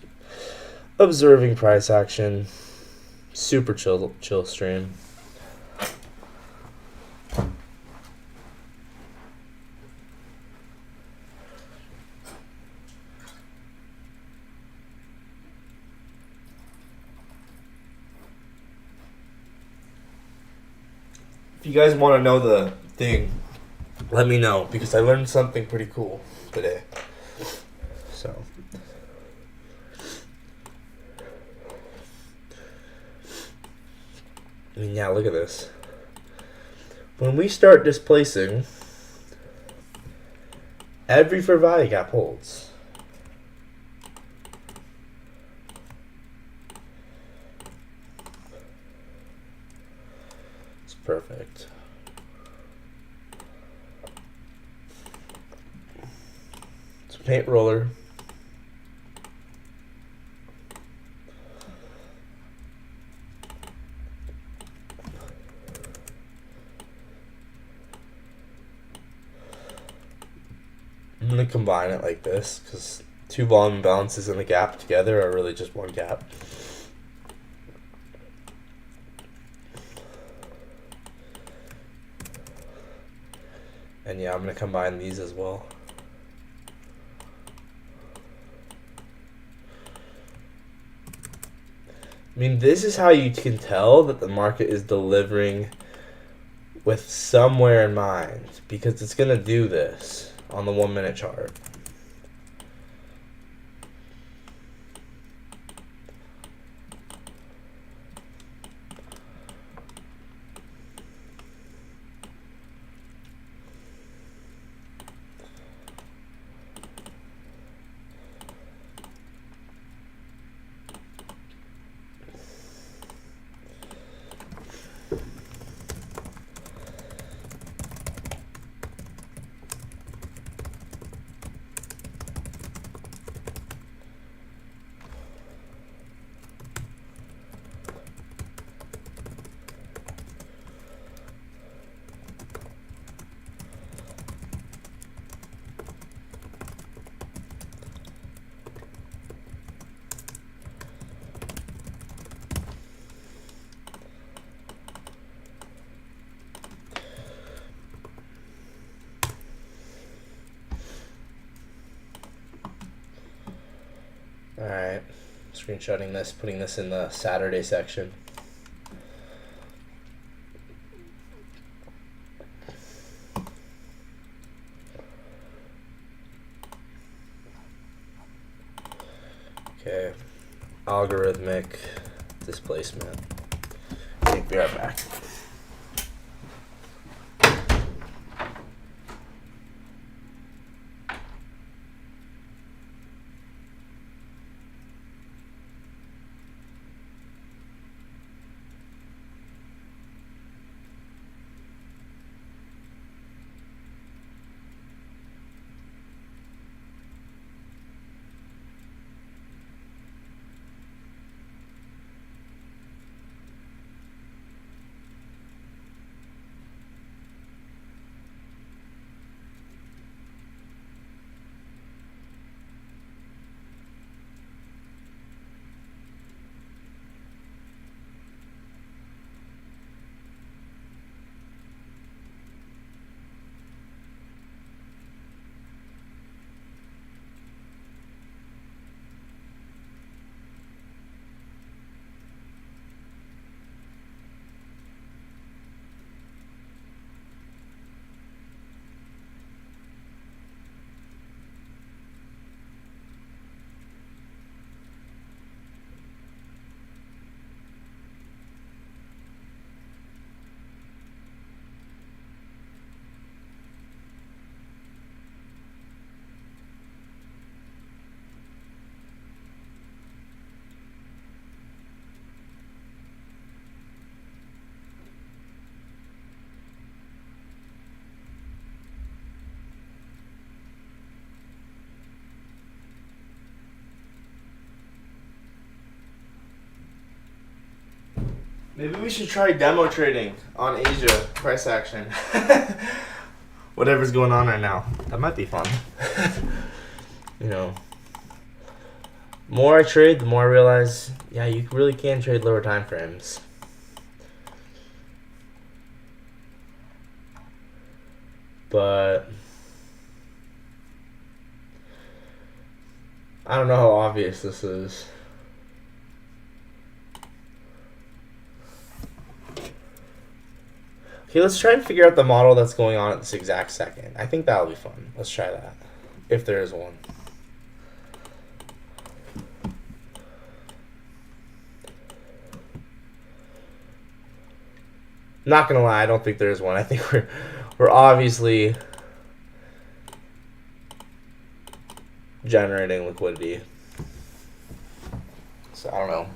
observing price action. Super chill stream. If you guys want to know the thing, let me know, because I learned something pretty cool today. So, I mean, yeah, look at this. When we start displacing, every fair value gap holds. It's perfect. It's a paint roller. I'm going to combine it like this because two volume balances in the gap together are really just one gap. And yeah, I'm going to combine these as well. I mean, this is how you can tell that the market is delivering with somewhere in mind, because it's going to do this on the 1 minute chart. Alright, screenshotting this, putting this in the Saturday section. Okay, algorithmic displacement. Okay, be right back. Maybe we should try demo trading on Asia price action. Whatever's going on right now. That might be fun. You know, more I trade, the more I realize, yeah, you really can trade lower time frames. But I don't know how obvious this is. Okay, let's try and figure out the model that's going on at this exact second. I think that'll be fun. Let's try that, if there is one. Not gonna lie, I don't think there is one. I think we're obviously generating liquidity. So I don't know.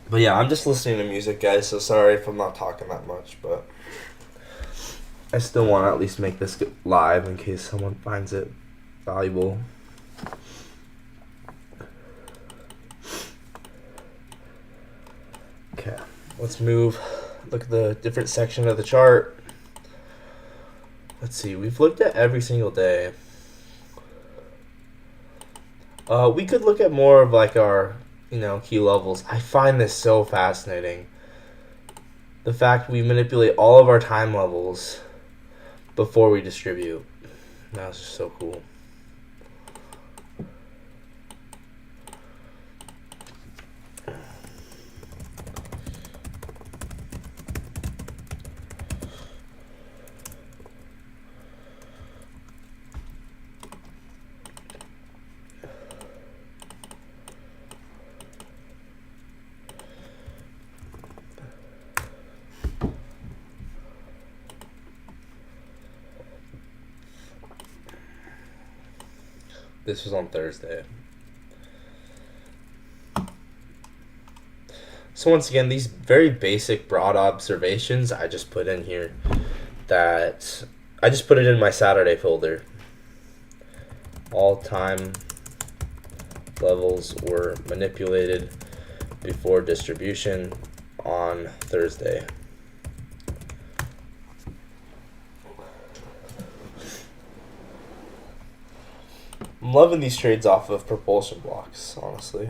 But yeah, I'm just listening to music, guys, so sorry if I'm not talking that much, but I still want to at least make this live in case someone finds it valuable. Okay, let's move. Look at the different section of the chart. Let's see, we've looked at every single day. We could look at more of like our, key levels. I find this so fascinating. The fact we manipulate all of our time levels before we distribute. That's just so cool. This was on Thursday. So once again, these very basic broad observations I just put in here. That I just put it in my Saturday folder. All time levels were manipulated before distribution on Thursday. I'm loving these trades off of propulsion blocks, honestly.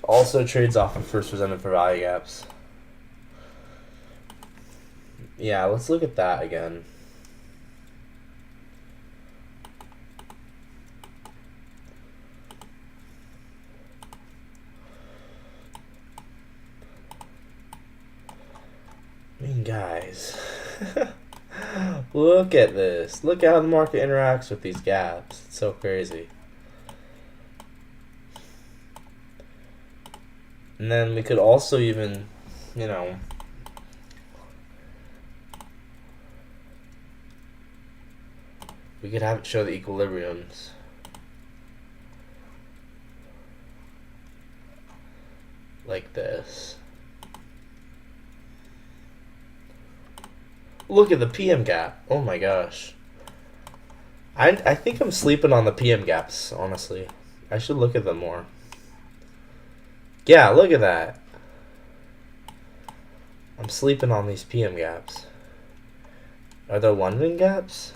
Also trades off of first presented for value gaps. Yeah, let's look at that again. I mean, guys, look at this. Look at how the market interacts with these gaps. It's so crazy. And then we could also even, we could have it show the equilibriums. Like this. Look at the PM gap. Oh my gosh. I think I'm sleeping on the PM gaps, honestly. I should look at them more. Yeah, look at that. I'm sleeping on these PM gaps. Are there London gaps?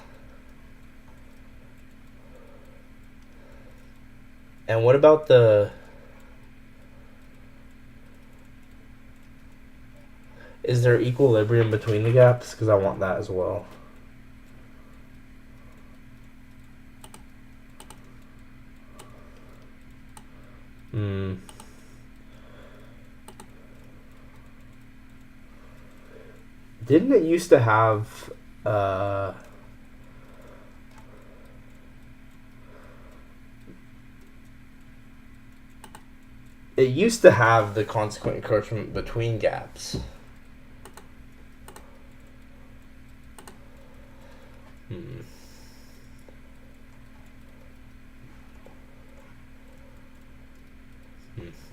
And what about the... Is there equilibrium between the gaps? Because I want that as well. Didn't it used to have... It used to have the consequent encroachment between gaps.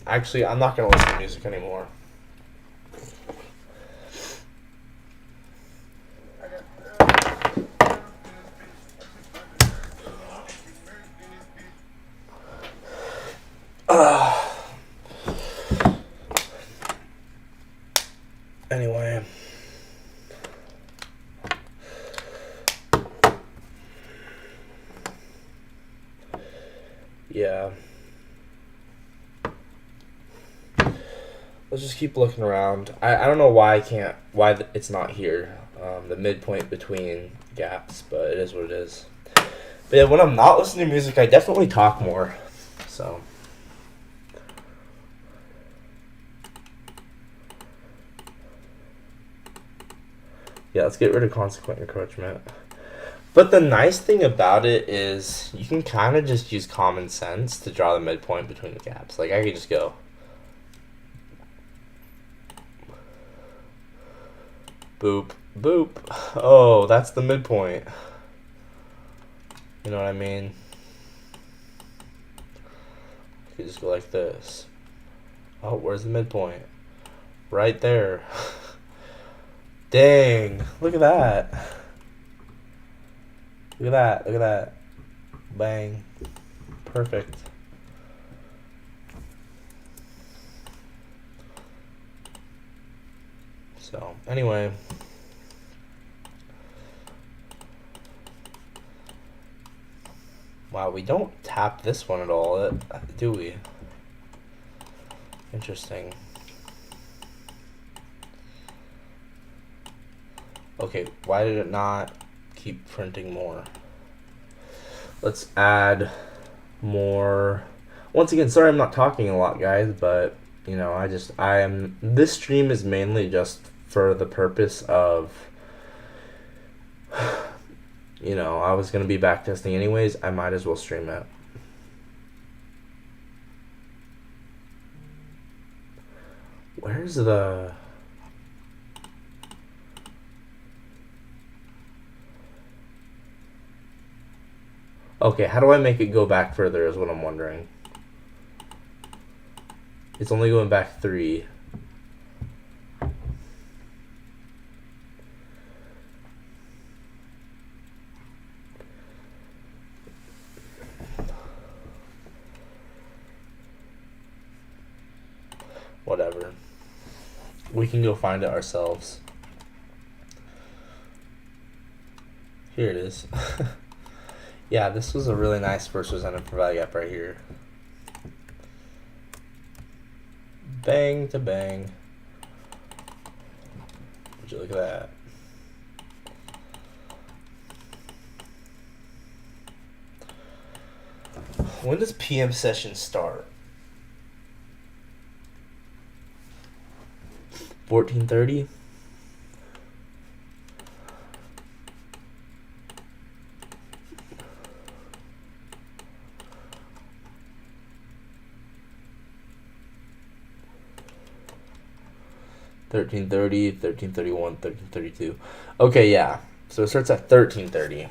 Actually, I'm not going to listen to music anymore. Anyway. Yeah. Let's just keep looking around. I don't know why it's not here. The midpoint between gaps, but it is what it is. But yeah, when I'm not listening to music, I definitely talk more. So. Yeah, let's get rid of consequent encroachment. But the nice thing about it is you can kind of just use common sense to draw the midpoint between the gaps. Like, I could just go boop, boop. Oh, that's the midpoint. You know what I mean? You could just go like this. Oh, where's the midpoint? Right there. Dang, look at that. Look at that, look at that. Bang. Perfect. So, anyway. Wow, we don't tap this one at all, do we? Interesting. Okay, why did it not keep printing more? Let's add more. Once again, sorry I'm not talking a lot, guys, but you know, this stream is mainly just for the purpose of, you know, I was going to be backtesting anyways, I might as well stream it. Where's the... Okay, how do I make it go back further is what I'm wondering. It's only going back 3. Whatever. We can go find it ourselves. Here it is. Yeah, this was a really nice first presented for value gap right here. Bang to bang. Would you look at that? When does PM session start? 14:30. $13.30, $13.31, $13.32. Okay, yeah. So it starts at $13.30.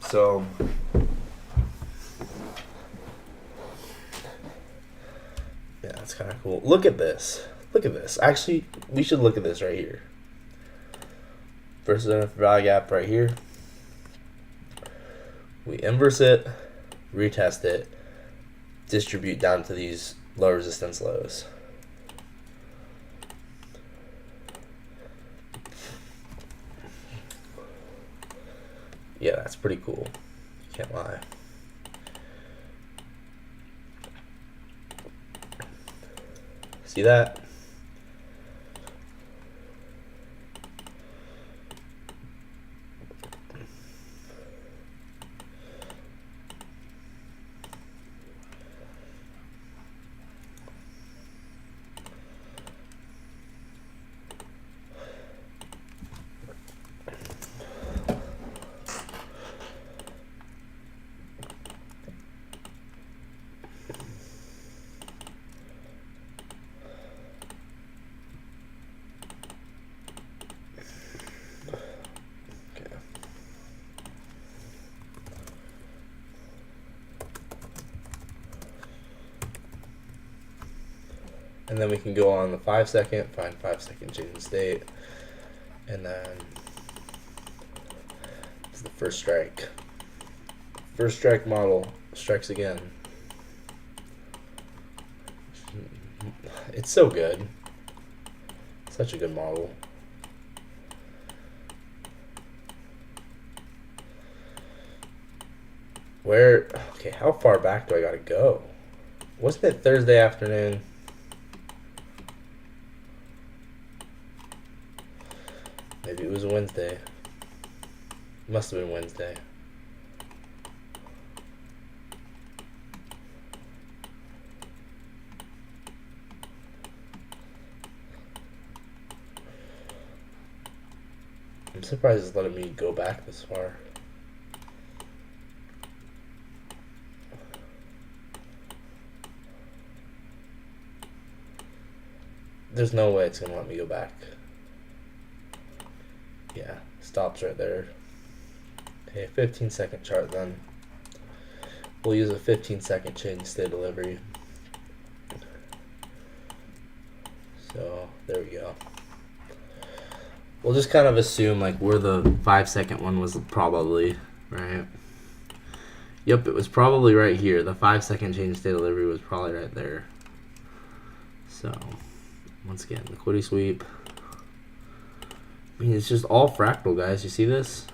So yeah, that's kind of cool. Look at this. Look at this. Actually, we should look at this right here. Versus value gap right here. We inverse it, retest it, distribute down to these low resistance lows. Yeah, that's pretty cool. Can't lie. See that? And then we can go on the 5 second, find 5 second change in state, and then it's the first strike. First strike model strikes again. It's so good. Such a good model. Where, okay, how far back do I gotta go? Wasn't it Thursday afternoon? Maybe it was a Wednesday. Must have been Wednesday. I'm surprised it's letting me go back this far. There's no way it's gonna let me go back. Yeah, stops right there. Okay, 15-second chart then. We'll use a 15-second change state delivery. So there we go. We'll just kind of assume like where the 5-second one was probably, right? Yep, it was probably right here. The 5-second change state delivery was probably right there. So once again, liquidity sweep. I mean, it's just all fractal, guys. You see this?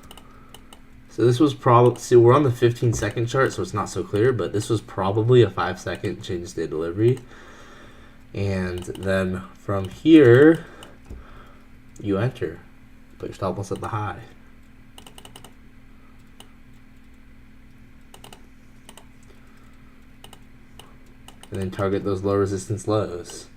So this was probably, see, we're on the 15-second chart, so it's not so clear, but this was probably a 5-second change state delivery. And then from here, you enter. Put your stop loss at the high. And then target those low resistance lows.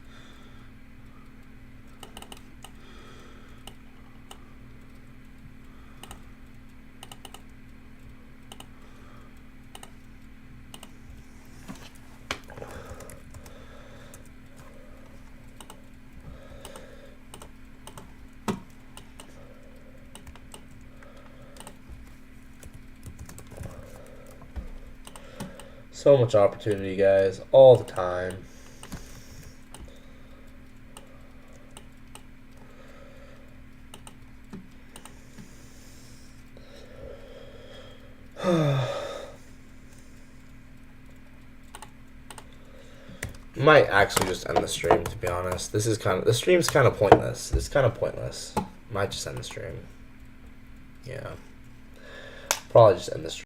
So much opportunity, guys, all the time. Might actually just end the stream, to be honest. This stream's kind of pointless. It's kind of pointless. Might just end the stream. Yeah. Probably just end the stream.